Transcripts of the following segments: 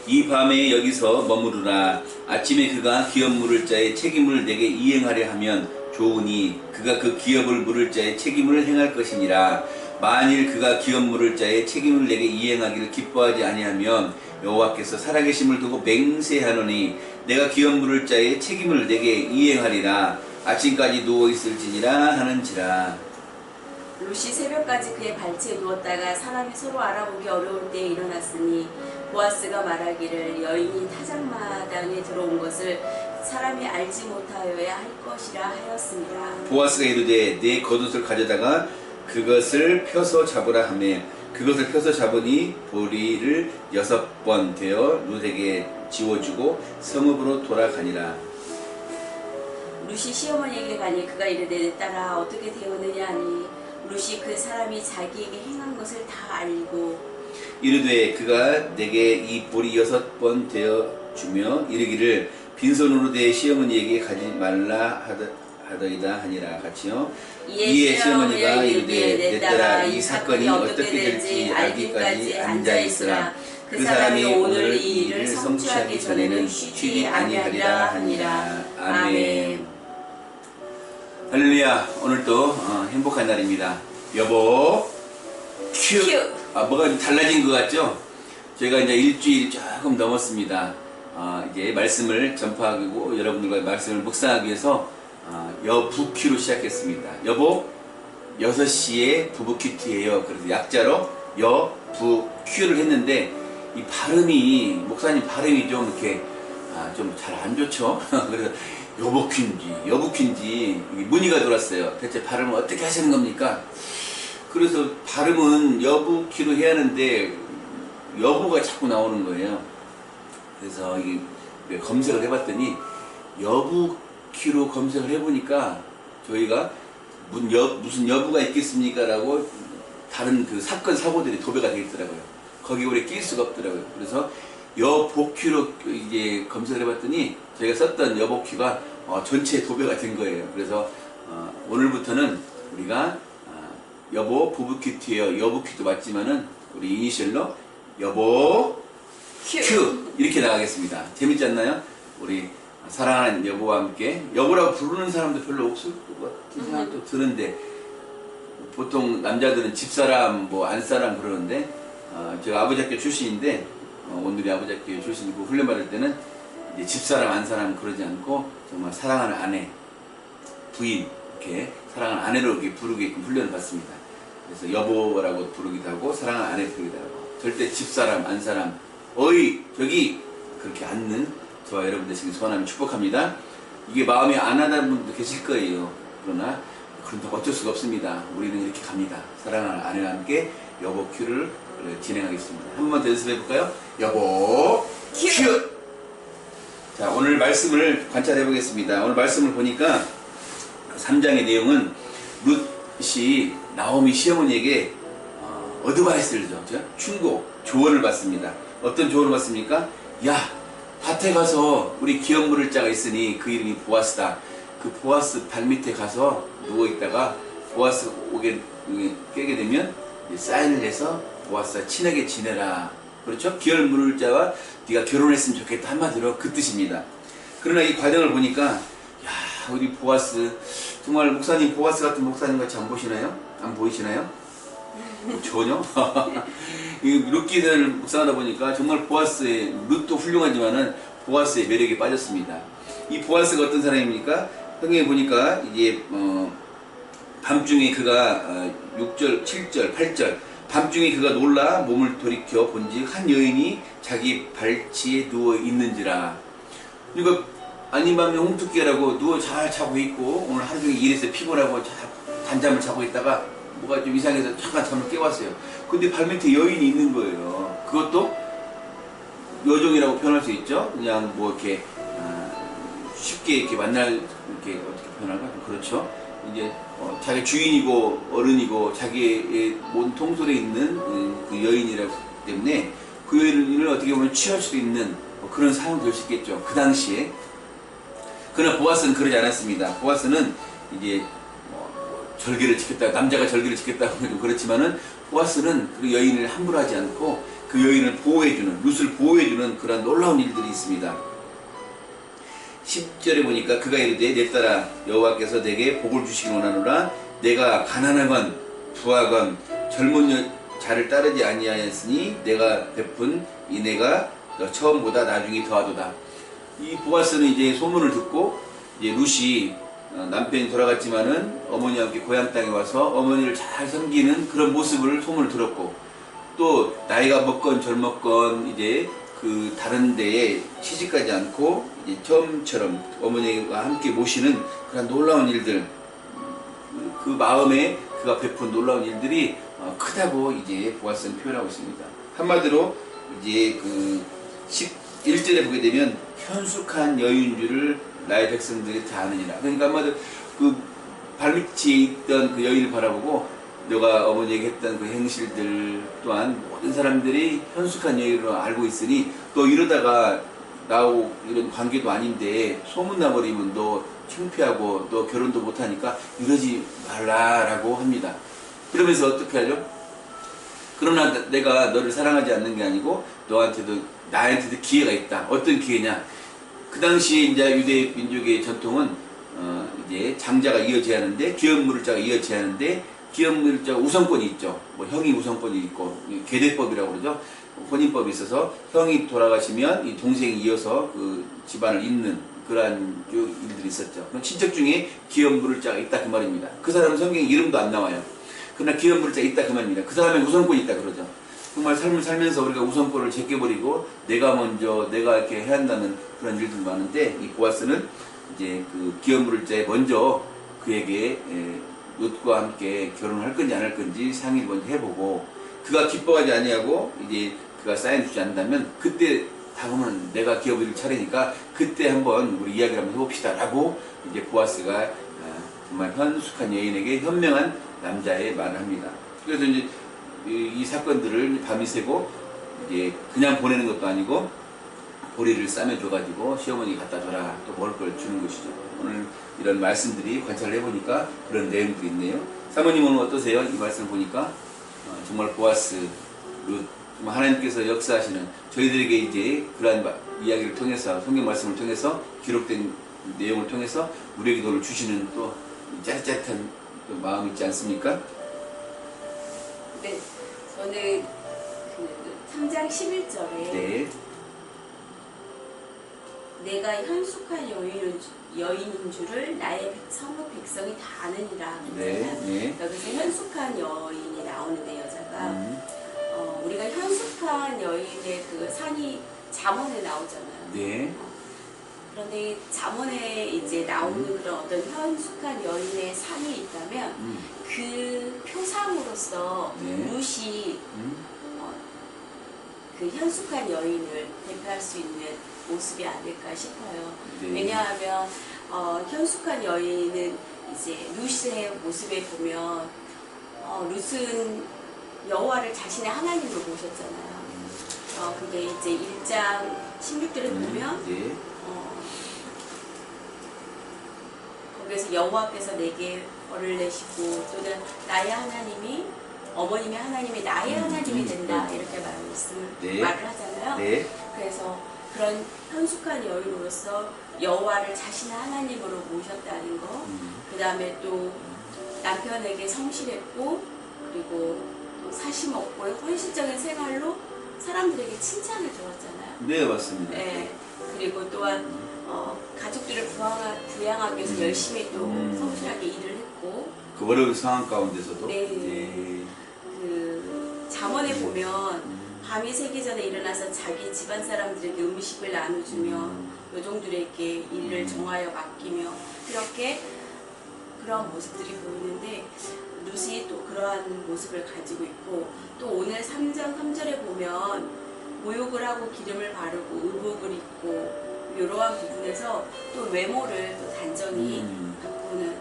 이 밤에 여기서 머무르라. 아침에 그가 기업 물을 자의 책임을 내게 이행하려 하면 좋으니 그가 그 기업을 물을 자의 책임을 행할 것이니라. 만일 그가 기업 물을 자의 책임을 내게 이행하기를 기뻐하지 아니하면 여호와께서 살아계심을 두고 맹세하노니 내가 기업 물을 자의 책임을 내게 이행하리라. 아침까지 누워있을지니라 하는지라. 룻이 새벽까지 그의 발치에 누웠다가 사람이 서로 알아보기 어려울 때에 일어났으니 보아스가 말하기를 여인이 타작마당에 들어온 것을 사람이 알지 못하여야 할 것이라 하였습니다. 보아스가 이르되 내 겉옷을 가져다가 그것을 펴서 잡으라 하며 그것을 펴서 잡으니 보리를 6번 되어 룻에게 지워주고 성읍으로 돌아가니라. 룻이 시어머니에게 가니 그가 이르되 내 딸아 어떻게 되었느냐 하니 룻이 그 사람이 자기에게 행한 것을 다 알고 이르되 그가 내게 이 보리 6번 되어 주며 이르기를 빈손으로 내 시어머니에게 가지 말라 하더이다 하니라. 같이요. 이에 시어머니가 이르되 내 딸아 이 사건이 어떻게 될지 알기까지 앉아있으라. 그 사람이 오늘 이 일을 성취하기 전에는 쉬지 아니하리라 하니라. 아멘. 할렐루야. 오늘도 행복한 날입니다. 여보 큐. 뭐가 좀 달라진 것 같죠? 저희가 이제 일주일이 조금 넘었습니다. 이제 말씀을 전파하고 여러분들과 말씀을 묵상하기 위해서 여부큐로 시작했습니다. 여보 6시에 부부큐트예요. 그래서 약자로 여부큐를 했는데 이 발음이 목사님 발음이 좀 이렇게 좀 잘 안 좋죠. 그래서 여보큐인지 여부큐인지 문의가 들어왔어요. 대체 발음을 어떻게 하시는 겁니까? 그래서 발음은 여부큐로 해야 하는데 여보가 자꾸 나오는 거예요. 그래서 검색을 해봤더니 여부큐로 검색을 해보니까 저희가 무슨 여부가 있겠습니까? 라고 다른 그 사건 사고들이 도배가 되어 있더라고요. 거기 오래 낄 수가 없더라고요. 그래서 여보큐로 이제 검색을 해봤더니 저희가 썼던 여보큐가 전체 도배가 된 거예요. 그래서 오늘부터는 우리가 여보 부부큐트예요. 여부큐도 맞지만은 우리 이니셜로 여보 큐 이렇게 나가겠습니다. 재밌지 않나요? 우리 사랑하는 여보와 함께 여보라고 부르는 사람도 별로 없을 것 같은 생각도 드는데 보통 남자들은 집사람 뭐 안사람 그러는데 제가 아버지 학교 출신인데 오늘이 아버지 학교 출신이고 훈련 받을 때는 이제 집사람 안사람 그러지 않고 정말 사랑하는 아내 부인 이렇게 사랑하는 아내로 이렇게 부르게끔 훈련을 받습니다. 그래서 여보라고 부르기도 하고 사랑하는 아내 부르기도 하고 절대 집사람 안사람 어이 저기 그렇게 않는 저와 여러분 되시길 소원하며 축복합니다. 이게 마음에 안 하는 분도 계실 거예요. 그러나 어쩔 수가 없습니다. 우리는 이렇게 갑니다. 사랑하는 아내와 함께 여보 큐를 진행하겠습니다. 한 번만 더 연습해 볼까요? 여보 큐! 자, 오늘 말씀을 관찰해 보겠습니다. 오늘 말씀을 보니까 3장의 내용은 룻이 나오미 시어머니에게 어드바이스를 줘, 충고, 조언을 받습니다. 어떤 조언을 받습니까? 야, 밭에 가서 우리 기업 물을 자가 있으니 그 이름이 보아스다. 그 보아스 발밑에 가서 누워있다가 보아스가 깨게 되면 사인을 해서 보아스와 친하게 지내라. 그렇죠? 기업 물을 자와 네가 결혼했으면 좋겠다. 한마디로 그 뜻입니다. 그러나 이 과정을 보니까 야, 우리 보아스 정말 목사님 보아스 같은 목사님 같이 안 보시나요? 안 보이시나요? 전혀? 룻기를 묵상하다 보니까 정말 보아스의 룻도 훌륭하지만은 보아스의 매력에 빠졌습니다. 이 보아스가 어떤 사람입니까? 성경에 보니까 이제 밤중에 그가 6절, 7절, 8절 밤중에 그가 놀라 몸을 돌이켜 본즉 한 여인이 자기 발치에 누워 있는지라. 그러니까 아닌 밤에 홍두깨라고 누워 잘 자고 있고 오늘 하루 종일 일해서 피곤하고 단잠을 자고 있다가 뭐가 좀 이상해서 잠깐 잠을 깨웠어요. 근데 발밑에 여인이 있는 거예요. 그것도 여종이라고 표현할 수 있죠. 그냥 뭐 이렇게 쉽게 이렇게 만날 이렇게 어떻게 표현할까? 그렇죠. 이제 자기 주인이고 어른이고 자기의 모든 통솔에 있는 그 여인이라기 때문에 그 여인을 어떻게 보면 취할 수도 있는 그런 상황이 될 수 있겠죠. 그 당시에. 그러나 보아스는 그러지 않았습니다. 보아스는 이제 절개를 지켰다, 남자가 절개를 지켰다고 좀 그렇지만은 보아스는 그 여인을 함부로 하지 않고 그 여인을 보호해주는, 룻을 보호해주는 그런 놀라운 일들이 있습니다. 10절에 보니까 그가 이르되 내 딸아 여호와께서 내게 복을 주시기 원하노라. 내가 가난하건 부하건 젊은 자를 따르지 아니하였으니 내가 베푼 인애가 너 처음보다 나중에 더하도다. 이 보아스는 이제 소문을 듣고 이제 룻이 남편이 돌아갔지만은 어머니와 함께 고향 땅에 와서 어머니를 잘 섬기는 그런 모습을 소문을 들었고, 또 나이가 먹건 젊었건 이제 그 다른 데에 취직하지 않고 이제 처음처럼 어머니와 함께 모시는 그런 놀라운 일들, 그 마음에 그가 베푼 놀라운 일들이 크다고 이제 보아스는 표현하고 있습니다. 한마디로 이제 그 11절에 보게 되면 현숙한 여인인 줄을 나의 백성들이 다 아느니라. 그러니까 한마디로 그 발밑에 있던 그 여인을 바라보고 너가 어머니에게 했던 그 행실들 또한 모든 사람들이 현숙한 여인으로 알고 있으니 또 이러다가 나하고 이런 관계도 아닌데 소문나버리면 너 창피하고 너 결혼도 못하니까 이러지 말라라고 합니다. 그러면서 어떻게 하죠? 그러나 내가 너를 사랑하지 않는 게 아니고 너한테도 나한테도 기회가 있다. 어떤 기회냐? 그 당시에 이제 유대 민족의 전통은 이제 장자가 이어져야 하는데 기업물자가 이어져야 하는데 기업물자가 우선권이 있죠. 뭐 형이 우선권이 있고 계대법이라고 그러죠. 혼인법이 있어서 형이 돌아가시면 이 동생이 이어서 그 집안을 잇는 그러한 일들이 있었죠. 친척 중에 기업물자가 있다 그 말입니다. 그 사람은 성경에 이름도 안 나와요. 그러나 기업물자가 있다 그 말입니다. 그 사람의 우선권이 있다 그러죠. 정말 삶을 살면서 우리가 우선권을 제껴버리고 내가 먼저 내가 이렇게 해야 한다는 그런 일들이 많은데 이 보아스는 이제 그 기업물자에 먼저 그에게 룻과 함께 결혼할 건지 안 할 건지 상의를 먼저 해보고 그가 기뻐하지 아니하고 이제 그가 사인 주지 않는다면 그때 다음은 내가 기업을 차리니까 그때 한번 우리 이야기를 한번 해봅시다 라고 이제 보아스가 정말 현숙한 여인에게 현명한 남자의 말을 합니다. 그래서 이제 이 사건들을 밤이 새고 이제 그냥 보내는 것도 아니고 보리를 싸매줘가지고 시어머니 갖다 줘라 또 먹을 걸 주는 것이죠. 오늘 이런 말씀들이 관찰을 해보니까 그런 내용들이 있네요. 사모님은 어떠세요? 이 말씀을 보니까 정말 보아스, 룻, 하나님께서 역사하시는 저희들에게 이제 그러한 이야기를 통해서 성경 말씀을 통해서 기록된 내용을 통해서 우리에게 주시는 또 짜릿짜릿한 또 마음이 있지 않습니까? 네, 저는 그 3장 11절에 네. 내가 현숙한 여인인 줄을 나의 성읍 백성이 다 아느니라. 네, 네. 여기서 현숙한 여인이 나오는데 여자가 우리가 현숙한 여인의 그 산이 잠언에 나오잖아요. 네. 그런데 잠언에 이제 나오는 그런 어떤 현숙한 여인의 산이 있다면 그 표상으로서 네. 룻이 그 현숙한 여인을 대표할 수 있는 모습이 아닐까 싶어요. 네. 왜냐하면 현숙한 여인은 이제 룻의 모습에 보면 룻은 여호와를 자신의 하나님으로 모셨잖아요. 그게 이제 1장 16절에 보면 네. 거기에서 여호와께서 내게 벌을 내시고 또는 나의 하나님이 어머님의 하나님이 나의 하나님이 된다 이렇게 네. 말을 하잖아요. 네. 그래서 그런 현숙한 여인으로서 여호와를 자신의 하나님으로 모셨다는 거, 그 다음에 또 남편에게 성실했고 그리고 또 사심 없고 헌신적인 생활로 사람들에게 칭찬을 들었잖아요. 네, 맞습니다. 네. 그리고 또한 가족들을 부양하기 위해서 열심히 또 성실하게 일을 했고 그 어려운 상황 가운데서도 네. 네. 그 잠언에 보면 밤이 새기 전에 일어나서 자기 집안 사람들에게 음식을 나눠주며 요종들에게 일을 정하여 맡기며 이렇게 그런 모습들이 보이는데 룻이 또 그러한 모습을 가지고 있고 또 오늘 3장 3절에 보면 모욕을 하고 기름을 바르고 의복을 입고 이러한 부분에서 또 외모를 또 단정히 바꾸는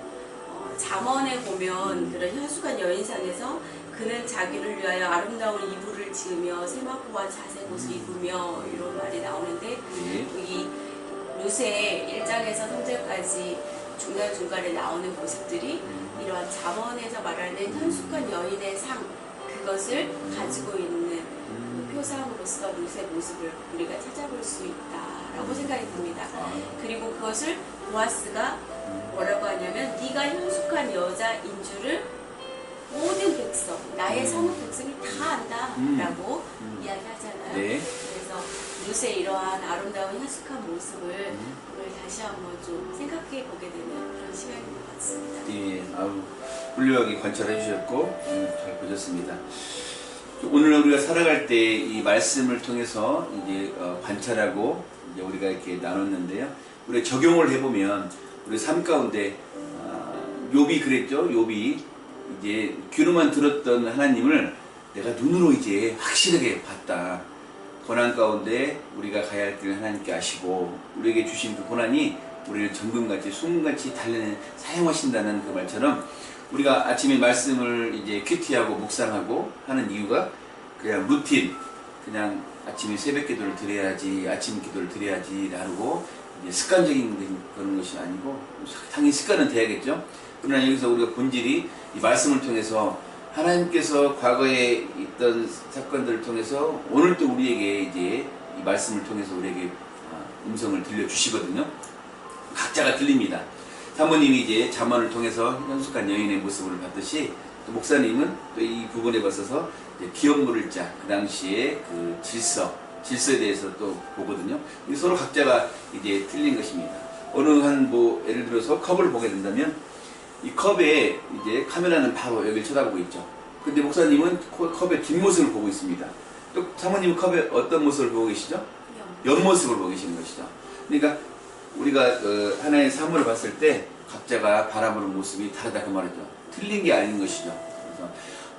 잠언에 보면 그런 현숙한 여인상에서 그는 자기를 위하여 아름다운 이불을 지으며 세마포와 자색 옷을 입으며 이런 말이 나오는데 이 룻의 1장에서 3절까지 중간중간에 나오는 모습들이 이러한 잠언에서 말하는 현숙한 여인의 상 그것을 가지고 있는 그 표상으로서 룻의 모습을 우리가 찾아볼 수 있다라고 생각이 듭니다. 그리고 그것을 보아스가 뭐라고 하냐면 네가 현숙한 여자인 줄을 모든 백성, 나의 사뭇 백성이 다 안다라고 이야기하잖아요. 네. 그래서 룻의 이러한 아름다운 현숙한 모습을 오늘 다시 한번 좀 생각해 보게 되는 그런 시간인 것 같습니다. 예, 아우, 훌륭하게 관찰해 주셨고 잘 보셨습니다. 오늘 우리가 살아갈 때 이 말씀을 통해서 이제 관찰하고 이제 우리가 이렇게 나눴는데요. 우리 적용을 해보면 우리 삶 가운데 욥이 그랬죠. 욥이 이제 귀로만 들었던 하나님을 내가 눈으로 이제 확실하게 봤다. 고난 가운데 우리가 가야 할 길을 하나님께 아시고 우리에게 주신 그 고난이 우리를 정금같이 순금같이 달래내 사용하신다는 그 말처럼 우리가 아침에 말씀을 이제 큐티하고 묵상하고 하는 이유가 그냥 루틴, 그냥 아침에 새벽 기도를 드려야지, 아침 기도를 드려야지 라고 이제 습관적인 그런 것이 아니고 당연히 습관은 돼야겠죠. 그러나 여기서 우리가 본질이 이 말씀을 통해서 하나님께서 과거에 있던 사건들을 통해서 오늘 또 우리에게 이제 이 말씀을 통해서 우리에게 음성을 들려주시거든요. 각자가 들립니다. 사모님이 이제 잠언을 통해서 현숙한 여인의 모습을 봤듯이 또 목사님은 또 이 부분에 봤어서 기업 물을 자, 그 당시에 그 질서에 대해서 또 보거든요. 서로 각자가 이제 틀린 것입니다. 어느 한 뭐 예를 들어서 컵을 보게 된다면 이 컵에 이제 카메라는 바로 여기를 쳐다보고 있죠. 근데 목사님은 컵의 뒷모습을 보고 있습니다. 또 사모님은 컵의 어떤 모습을 보고 계시죠? 옆모습을 보고 계시는 것이죠. 그러니까 우리가 하나의 사물을 봤을 때 각자가 바라보는 모습이 다르다 그 말이죠. 틀린 게 아닌 것이죠. 그래서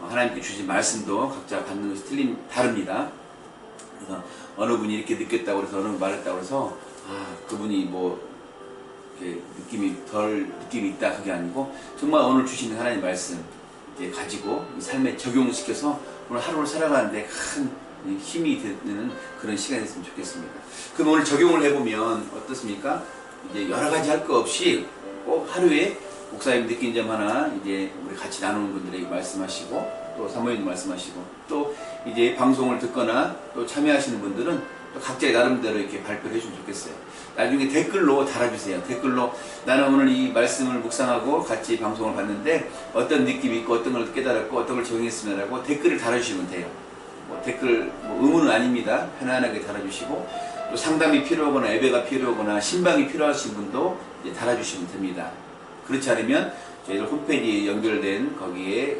하나님께 주신 말씀도 각자 받는 것이 다릅니다. 그래서 어느 분이 이렇게 느꼈다고 해서 어느 분이 말했다고 해서 그분이 뭐 이렇게 느낌이 있다 그게 아니고 정말 오늘 주시는 하나님 말씀 이제 가지고 이 삶에 적용시켜서 오늘 하루를 살아가는데 큰 힘이 되는 그런 시간이 됐으면 좋겠습니다. 그럼 오늘 적용을 해보면 어떻습니까? 이제 여러 가지 할 거 없이 꼭 하루에 목사님 느낀 점 하나 이제 우리 같이 나누는 분들에게 말씀하시고 또 사모님도 말씀하시고 또 이제 방송을 듣거나 또 참여하시는 분들은 또 각자의 나름대로 이렇게 발표를 해주면 좋겠어요. 나중에 댓글로 달아주세요. 댓글로 나는 오늘 이 말씀을 묵상하고 같이 방송을 봤는데 어떤 느낌이 있고 어떤 걸 깨달았고 어떤 걸 적용했으면 하고 댓글을 달아주시면 돼요. 뭐 댓글 의무는 아닙니다. 편안하게 달아주시고 또 상담이 필요하거나 예배가 필요하거나 신방이 필요하신 분도 이제 달아주시면 됩니다. 그렇지 않으면 저희들 홈페이지에 연결된 거기에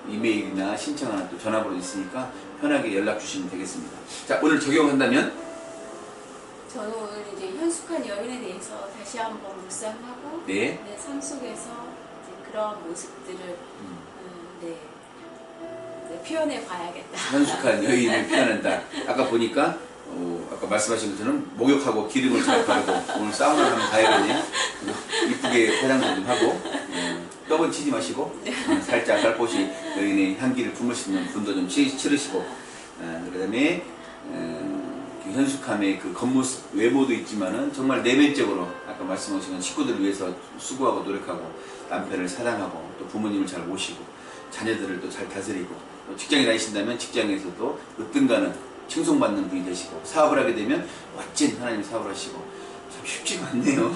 이메일이나 신청하나 또 전화번호 있으니까 편하게 연락 주시면 되겠습니다. 자, 오늘 적용한다면 저는 오늘 이제 현숙한 여인에 대해서 다시 한번 묵상하고 네. 내 삶 속에서 이제 그런 모습들을 표현해 봐야겠다. 현숙한 여인을 표현한다. 아까 보니까 아까 말씀하신 것처럼 목욕하고 기름을 잘 바르고 오늘 사우나 한번 가야겠네요. 이쁘게 화장도 좀 하고 떡은 치지 마시고 살짝 살포시 여인의 향기를 품으시는 분도 좀 치르시고 그 다음에 현숙함의 그 겉모습 외모도 있지만은 정말 내면적으로 아까 말씀하신 식구들을 위해서 수고하고 노력하고 남편을 사랑하고 또 부모님을 잘 모시고 자녀들을 또 잘 다스리고 또 직장에 다니신다면 직장에서도 으뜸가는 칭송받는 분이 되시고 사업을 하게 되면 멋진 하나님 사업을 하시고 참 쉽지가 않네요.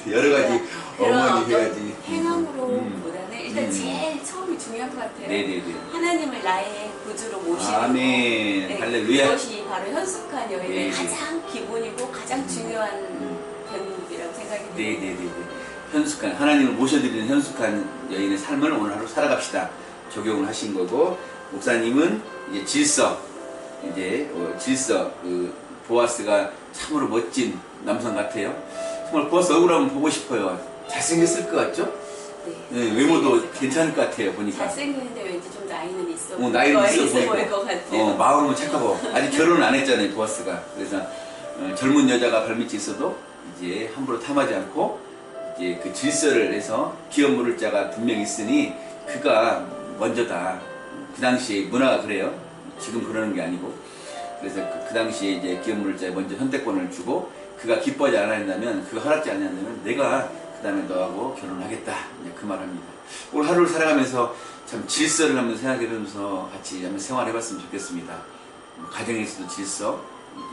여러 가지 어머니 해야지. 행함으로보다는 일단 제일 처음이 중요한 것 같아요. 네네네. 하나님을 나의 구주로 모시는 아멘. 네, 할렐루야. 그것이 바로 현숙한 여인의 네네. 가장 기본이고 가장 중요한 대목이라고 생각이 듭니다. 네네네. 현숙한 하나님을 모셔드리는 현숙한 여인의 삶을 오늘 하루 살아갑시다. 적용을 하신 거고 목사님은 이제 질서 그 보아스가 참으로 멋진 남성 같아요. 정말 보아스 얼굴 한번 보고 싶어요. 잘생겼을 것 같죠? 네, 외모도 괜찮을 것 같아요. 보니까 잘생기는데 왠지 좀 나이는 있어 나이는 있어 보일 것 같아요. 마음은 착하고 아직 결혼을 안 했잖아요. 보아스가. 그래서 젊은 여자가 발밑에 있어도 이제 함부로 탐하지 않고 이제 그 질서를 해서 기업 물을 자가 분명히 있으니 그가 먼저다. 그 당시에 문화가 그래요. 지금 그러는 게 아니고. 그래서 그 당시에 이제 기업 물을 자에 먼저 선택권을 주고 그가 기뻐하지 않았다면 그가 허락지 않았다면 내가 그 다음에 너하고 결혼하겠다. 그 말합니다. 오늘 하루를 살아가면서 참 질서를 한번 생각해보면서 같이 한번 생활해봤으면 좋겠습니다. 가정에서도 질서,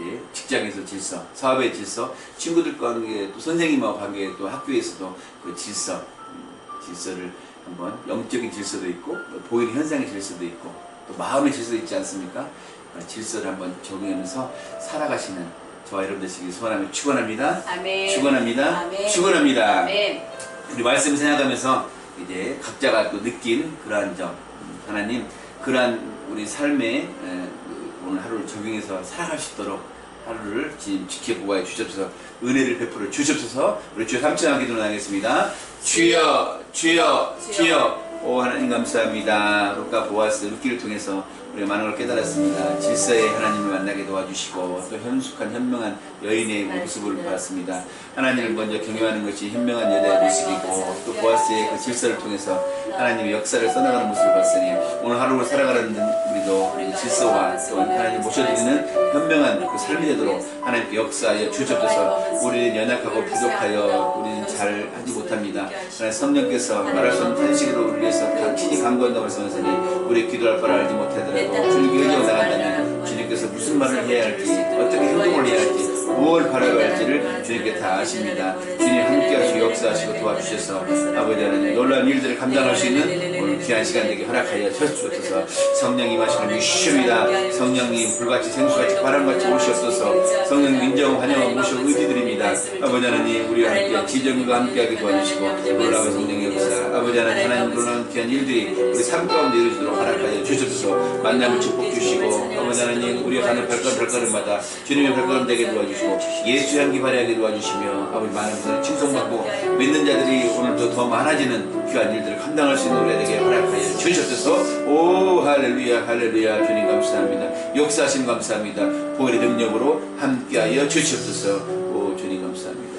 이제 직장에서 질서, 사업의 질서, 친구들 관계, 또 선생님하고 관계, 또 학교에서도 그 질서를 한번 영적인 질서도 있고 보이는 현상의 질서도 있고 또 마음의 질서도 있지 않습니까? 질서를 한번 적용하면서 살아가시는 저와 여러분들 되시길 소원하며 축원합니다. 아멘. 축원합니다. 아멘. 축원합니다. 아멘. 우리 말씀 생각하면서 이제 각자가 또 느낀 그러한 점, 하나님 그러한 우리 삶에 오늘 하루를 적용해서 살아갈 수 있도록 하루를 지켜보아 주시옵소서. 은혜를 베풀어 주시옵소서. 우리 주여 3층 기도 나가겠습니다. 주여 주여 주여. 오 하나님 감사합니다. 룻과 보아스 룻기를 통해서 우리가 많은 걸 깨달았습니다. 질서의 하나님을 만나게 도와주시고 또 현숙한 현명한 여인의 모습을 봤습니다. 하나님을 먼저 경외하는 것이 현명한 여자의 모습이고 또 보아스의 그 질서를 통해서 하나님의 역사를 써나가는 모습을 봤으니 오늘 하루를 살아가는 우리도 질서와 또 하나님 모셔드리는 현명한 그 삶이 되도록 하나님께 역사하여 주시옵소서. 우리는 연약하고 부족하여 우리는 잘 하지 못합니다. 하나님 성령께서 말할 수 없는 탄식으로 우리 위해서 친히 간구한다고 말씀하시니 우리 기도할 바를 알지 못하더라도 주님께 의지하고 나간다면 주님께서 무슨 말을 해야 할지 어떻게 행동을 해야 할지 무엇을 바라봐야 할지를 주님께 다 아십니다. 주님 함께 하시고 역사하시고 도와주셔서 아버지 하나님 놀라운 일들을 감당할 수 있는 오늘 귀한 시간 되게 허락하여 주옵소서. 성령 임하시는 주십니다. 성령님 불같이 생수같이 바람같이 오시옵소서. 성령님 인정 환영하고 모셔 의지드립니다. 아버지 하나님 우리와 함께 지정과 함께하게 도와주시고 놀라운 성령의 역사 아버지 하나님 놀라운 귀한 일들이 우리 삶 가운데 이루어지도록 허락하여 주옵소서. 만남을 축복 주시고 아버지 하나님 우리가 가는 발걸음마다 주님의 발걸음 되게 도와주시고 예수 향기 발휘하게 도와주시며 아버지 많은 분들 칭송받고 믿는 자들이 오늘도 더 많아지는 귀한 일들을 감당할 수 있는 우리 되게 허락하여 주셨소서. 오 할렐루야 할렐루야. 주님 감사합니다. 역사하심 감사합니다. 보혈의 능력으로 함께하여 주시옵소서. 오 주님 감사합니다.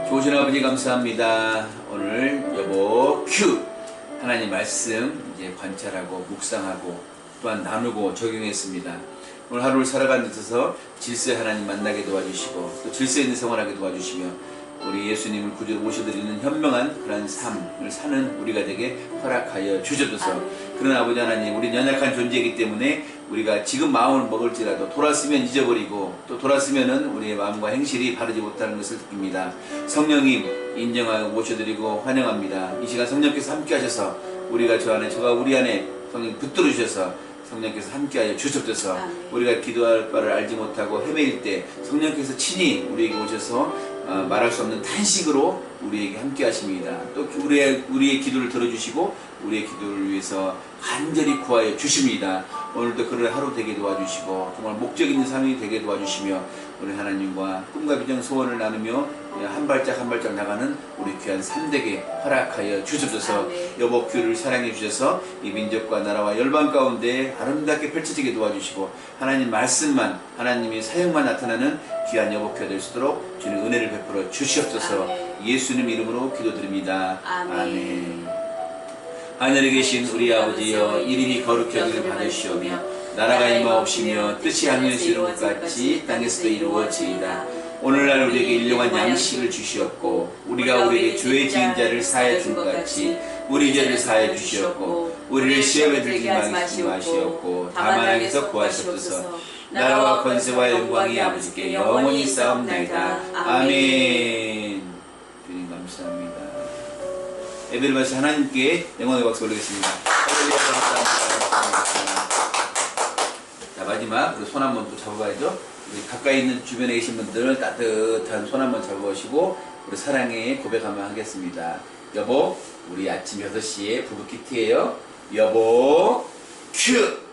좋으신 아버지 감사합니다. 오늘 여보 큐 하나님 말씀 이제 관찰하고 묵상하고 또한 나누고 적용했습니다. 오늘 하루를 살아가는 데 있어서 질서의 하나님 만나게 도와주시고 또 질서 있는 생활하게 도와주시며 우리 예수님을 구주로 모셔드리는 현명한 그런 삶을 사는 우리가 되게 허락하여 주셔서. 그러나 아버지 하나님 우리 연약한 존재이기 때문에 우리가 지금 마음을 먹을지라도 돌았으면 잊어버리고 또 돌았으면은 우리의 마음과 행실이 바르지 못하는 것을 느낍니다. 성령님 인정하고 모셔드리고 환영합니다. 이 시간 성령께서 함께 하셔서 우리가 저 안에 저가 우리 안에 성령 붙들어 주셔서 성령께서 함께하여 주옵소서. 우리가 기도할 바를 알지 못하고 헤매일 때 성령께서 친히 우리에게 오셔서 말할 수 없는 탄식으로 우리에게 함께 하십니다. 또 우리의 기도를 들어주시고 우리의 기도를 위해서 간절히 구하여 주십니다. 오늘도 그런 하루 되게 도와주시고 정말 목적 있는 삶이 되게 도와주시며 우리 하나님과 꿈과 비전 소원을 나누며 한 발짝 한 발짝 나가는 우리 귀한 삶되게 허락하여 주옵소서. 여보 교회를 사랑해 주셔서 이 민족과 나라와 열방 가운데 아름답게 펼쳐지게 도와주시고 하나님 말씀만 하나님의 사역만 나타나는 귀한 여보 교회 될 수 있도록 주님 은혜를 베풀어 주시옵소서. 예수님 이름으로 기도드립니다. 아멘. 하늘에 계신 우리 아버지여 이름이 거룩히 여김을 받으시오며 나라가 임하옵시며 뜻이 하늘에서 이루어진 것 같이 땅에서도 이루어지이다. 오늘날 우리에게 일용한 양식을 주시옵고 우리가 우리에게 죄 지은 자를 사하여 준 것 같이 우리 죄를 사하여 주시옵고 우리를 시험에 들지 마시옵고 다만 악에서 구하시옵소서. 나라와 권세와 영광이 아버지께 영원히 있사옵나이다. 아멘. 주님 감사합니다. 예배를 마치 하나님께 영광의 박수 올리겠습니다. 자 마지막 손 한번 또 잡아봐야죠. 우리 가까이 있는 주변에 계신 분들 따뜻한 손 한번 잡아보시고 우리 사랑의 고백 한번 하겠습니다. 여보 우리 아침 6시에 부부 키트예요. 여보 큐.